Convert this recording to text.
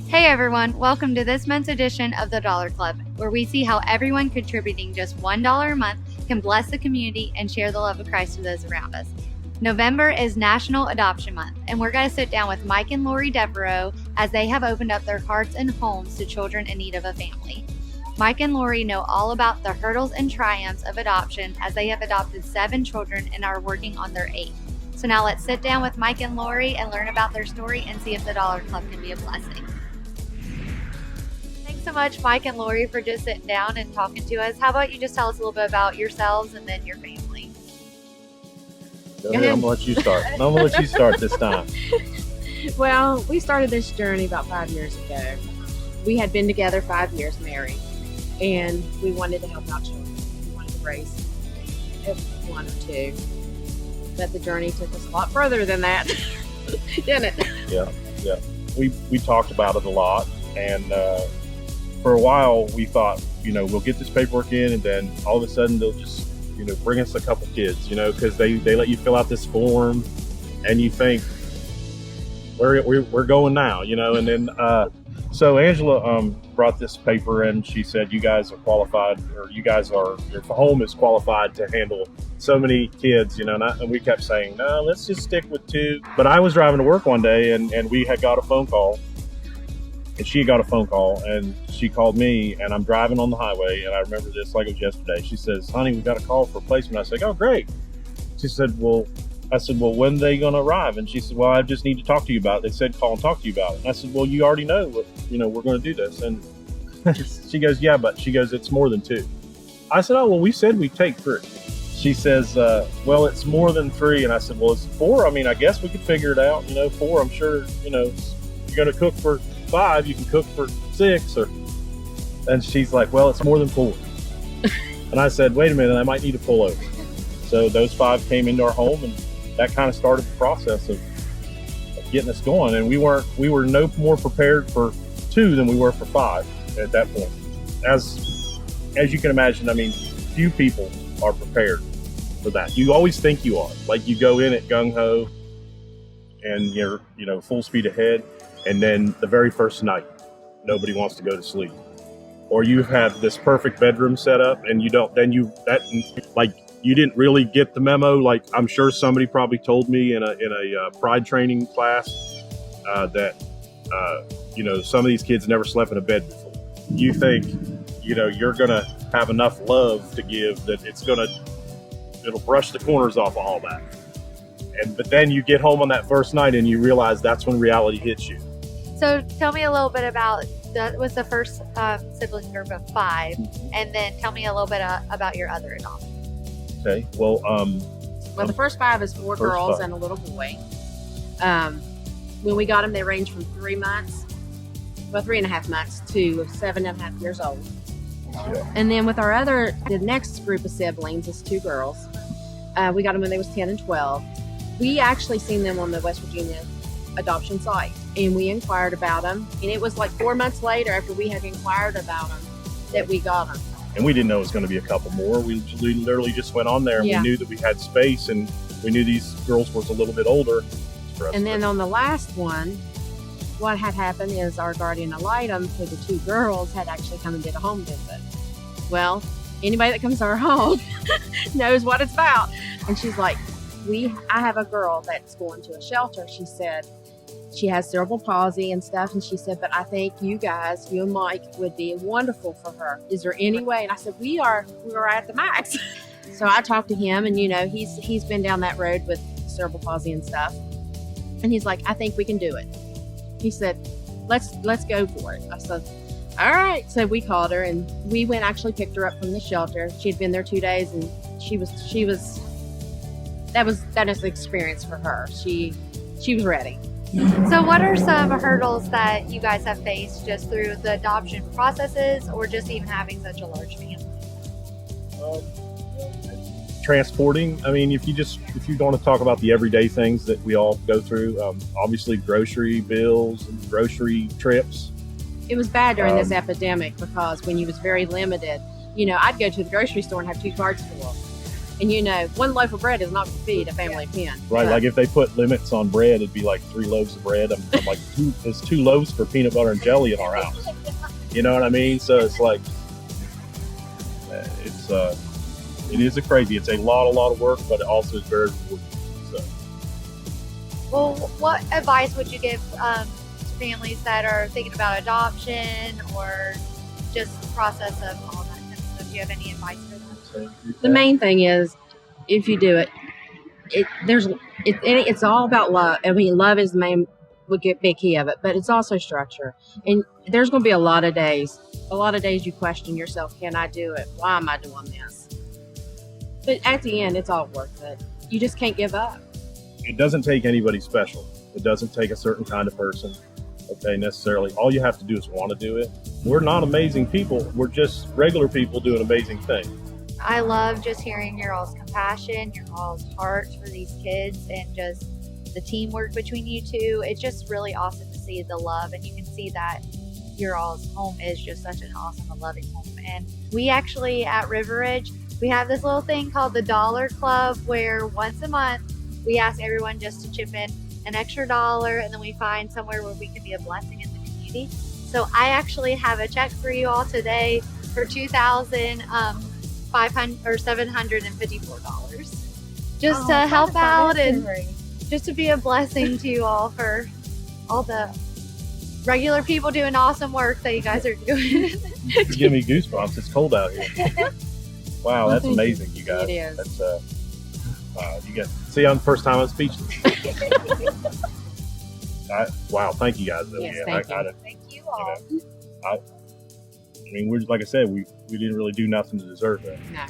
Hey everyone, welcome to this month's edition of the Dollar Club, where we see how everyone contributing just $1 a month can bless the community and share the love of Christ to those around us. November is National Adoption Month, and we're going to sit down with Mike and Lori Deveraux as they have opened up their hearts and homes to children in need of a family. Mike and Lori know all about the hurdles and triumphs of adoption as they have adopted 7 children and are working on their 8th. So now let's sit down with Mike and Lori and learn about their story and see if the Dollar Club can be a blessing. Thanks so much, Mike and Lori, for just sitting down and talking to us. How about you just tell us a little bit about yourselves and then your family? Go ahead. I'm going to let you start. I'm going to let you start this time. Well, we started this journey about 5 years ago. We had been together 5 years married, and we wanted to help out children. We wanted to raise 1 or 2. But the journey took us a lot further than that, didn't it? Yeah. We talked about it a lot, and for a while we thought, we'll get this paperwork in, and then all of a sudden they'll just, bring us a couple kids, because they let you fill out this form, and you think, we're going now, and then so Angela brought this paper in. She said, you guys are qualified, or your home is qualified to handle so many kids, and we kept saying, no, let's just stick with 2. But I was driving to work one day, and we had got a phone call, and she got a phone call, and she called me, and I'm driving on the highway, and I remember this like it was yesterday. She says, honey, we got a call for placement. I said, oh, great. She said, well, when are they going to arrive? And she said, well, I just need to talk to you about it. They said, call and talk to you about it. And I said, well, you already know what, we're going to do this. And she goes, yeah, but it's more than 2. I said, oh, well, we said we'd take 3. She says, well, it's more than 3. And I said, well, it's 4. I mean, I guess we could figure it out. 4, I'm sure, you're going to cook for 5, you can cook for 6. And she's like, well, it's more than 4. And I said, wait a minute, I might need to pull over. So those 5 came into our home, and that kind of started the process of getting us going. And we were no more prepared for 2 than we were for 5 at that point. As you can imagine, I mean, few people are prepared for that. You always think you are. Like, you go in at gung-ho and you're, full speed ahead. And then the very first night, nobody wants to go to sleep. Or you have this perfect bedroom set up, and you didn't really get the memo. Like, I'm sure somebody probably told me in a pride training class that some of these kids never slept in a bed before. You think, you're gonna have enough love to give that it'll brush the corners off of all that. But then you get home on that first night and you realize that's when reality hits you. So tell me a little bit about, that was the first sibling group of 5, and then tell me a little bit about your other adoptions. Okay, well, the first 5 is 4 girls and a little boy. When we got them, they ranged from 3 months, 3.5 months to 7.5 years old. Yeah. And then with the next group of siblings is 2 girls. We got them when they was 10 and 12. We actually seen them on the West Virginia adoption site, and we inquired about them, and it was like 4 months later after we had inquired about them that we got them. And we didn't know it was going to be a couple more. We literally just went on there, and we knew that we had space, and we knew these girls were a little bit older. And then on the last one, what had happened is our guardian ad litem for the 2 girls had actually come and did a home visit. Well, anybody that comes to our home knows what it's about. And she's like, I have a girl that's going to a shelter. She said she has cerebral palsy and stuff. And she said, but I think you and Mike would be wonderful for her. Is there any way? And I said, we are at the max. So I talked to him, and he's been down that road with cerebral palsy and stuff. And he's like, I think we can do it. He said, let's go for it. I said, all right. So we called her, and we picked her up from the shelter. She had been there 2 days, and that was an experience for her. She was ready. So what are some hurdles that you guys have faced just through the adoption processes, or just even having such a large family? Transporting. I mean, if you want to talk about the everyday things that we all go through, obviously grocery bills and grocery trips. It was bad during this epidemic because when you was very limited, I'd go to the grocery store and have 2 carts full. And one loaf of bread is not going to feed a family of 10. Right, But like if they put limits on bread, it'd be like 3 loaves of bread. I'm like, there's 2 loaves for peanut butter and jelly in our house. You know what I mean? So it's like, it is crazy. It's a lot of work, but it also is very rewarding. So. Well, what advice would you give to families that are thinking about adoption or just the process of all that kind of stuff? Do you have any advice for them? the main thing is, if you do it, it's all about love. I mean, love is the main big key of it, but it's also structure. And there's going to be a lot of days you question yourself, can I do it? Why am I doing this? But at the end, it's all worth it. You just can't give up. It doesn't take anybody special. It doesn't take a certain kind of person, okay, necessarily. All you have to do is want to do it. We're not amazing people. We're just regular people doing amazing things. I love just hearing your all's compassion, your all's hearts for these kids, and just the teamwork between you two. It's just really awesome to see the love, and you can see that your all's home is just such an awesome and loving home. And we actually at River Ridge, we have this little thing called the Dollar Club, where once a month we ask everyone just to chip in an extra $1, and then we find somewhere where we can be a blessing in the community. So I actually have a check for you all today for $2,754, just to help out and just to be a blessing to you all for all the regular people doing awesome work that you guys are doing. You give me goosebumps. It's cold out here. Wow, that's amazing, you guys. It is. That's you guys. See, I'm the first time I'm speechless. Wow, thank you guys. Though. Yes, Yeah, Thank you all. I mean, we're like I said, we didn't really do nothing to deserve that. No.